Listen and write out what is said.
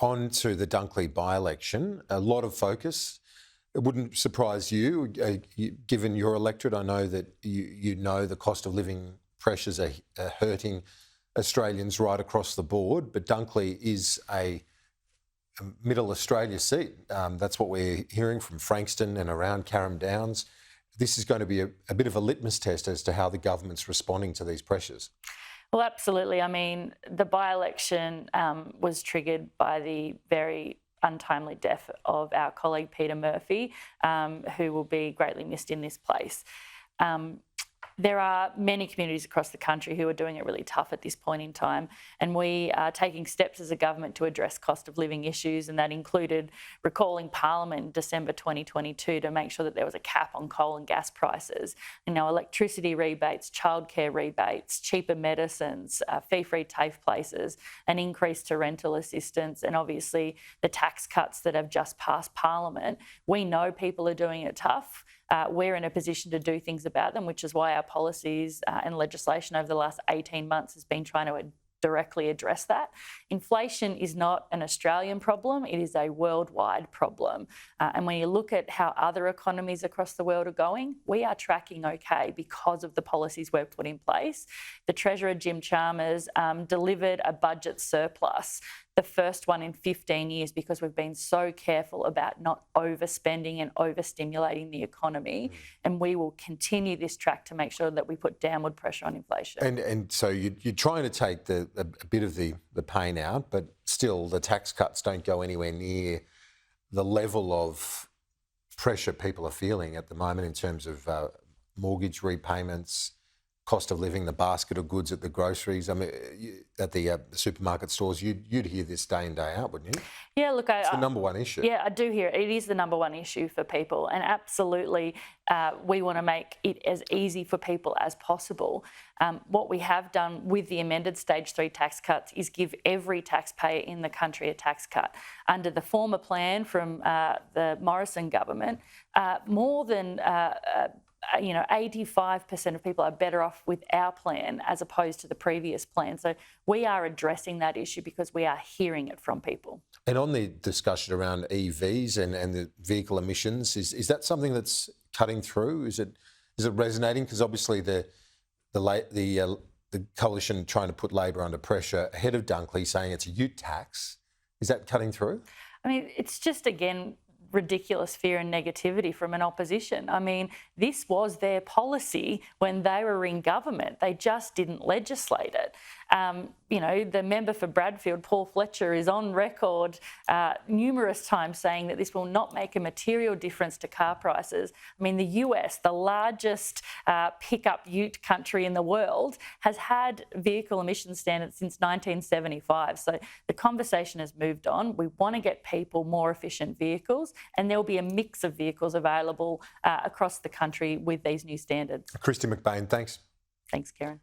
On to the Dunkley by-election, a lot of focus. It wouldn't surprise you, given your electorate. I know that you know the cost of living pressures are hurting Australians right across the board, but Dunkley is a middle Australia seat. That's what we're hearing from Frankston and around Carrum Downs. This is going to be a bit of a litmus test as to how the government's responding to these pressures. Well, absolutely. I mean, the by-election was triggered by the very untimely death of our colleague Peta Murphy, who will be greatly missed in this place. There are many communities across the country who are doing it really tough at this point in time, and we are taking steps as a government to address cost of living issues, and that included recalling Parliament in December 2022 to make sure that there was a cap on coal and gas prices. You know, electricity rebates, childcare rebates, cheaper medicines, fee-free TAFE places, an increase to rental assistance, and obviously the tax cuts that have just passed Parliament. We know people are doing it tough. We're in a position to do things about them, which is why our policies and legislation over the last 18 months has been trying to directly address that. Inflation is not an Australian problem, it is a worldwide problem. And when you look at how other economies across the world are going, we are tracking okay because of the policies we've put in place. The Treasurer, Jim Chalmers, delivered a budget surplus, the first one in 15 years, because we've been so careful about not overspending and overstimulating the economy. And we will continue this track to make sure that we put downward pressure on inflation. And so you're trying to take a bit of the pain out, but still the tax cuts don't go anywhere near the level of pressure people are feeling at the moment in terms of mortgage repayments, cost of living, the basket of goods at the groceries. I mean, at the supermarket stores, you'd hear this day in, day out, wouldn't you? Yeah, look, it's the number one issue. Yeah, I do hear it. It is the number one issue for people, and absolutely, we want to make it as easy for people as possible. What we have done with the amended Stage 3 tax cuts is give every taxpayer in the country a tax cut. Under the former plan from the Morrison government, more than 85% of people are better off with our plan as opposed to the previous plan. So we are addressing that issue because we are hearing it from people. And on the discussion around EVs and the vehicle emissions, is that something that's cutting through? Is it resonating? Because obviously the coalition trying to put Labor under pressure ahead of Dunkley saying it's a ute tax. Is that cutting through? I mean, it's just, again, ridiculous fear and negativity from an opposition. I mean, this was their policy when they were in government. They just didn't legislate it. The member for Bradfield, Paul Fletcher, is on record numerous times saying that this will not make a material difference to car prices. I mean, the US, the largest pickup ute country in the world, has had vehicle emission standards since 1975. So the conversation has moved on. We want to get people more efficient vehicles, and there will be a mix of vehicles available across the country with these new standards. Kristy McBain, thanks. Thanks, Karen.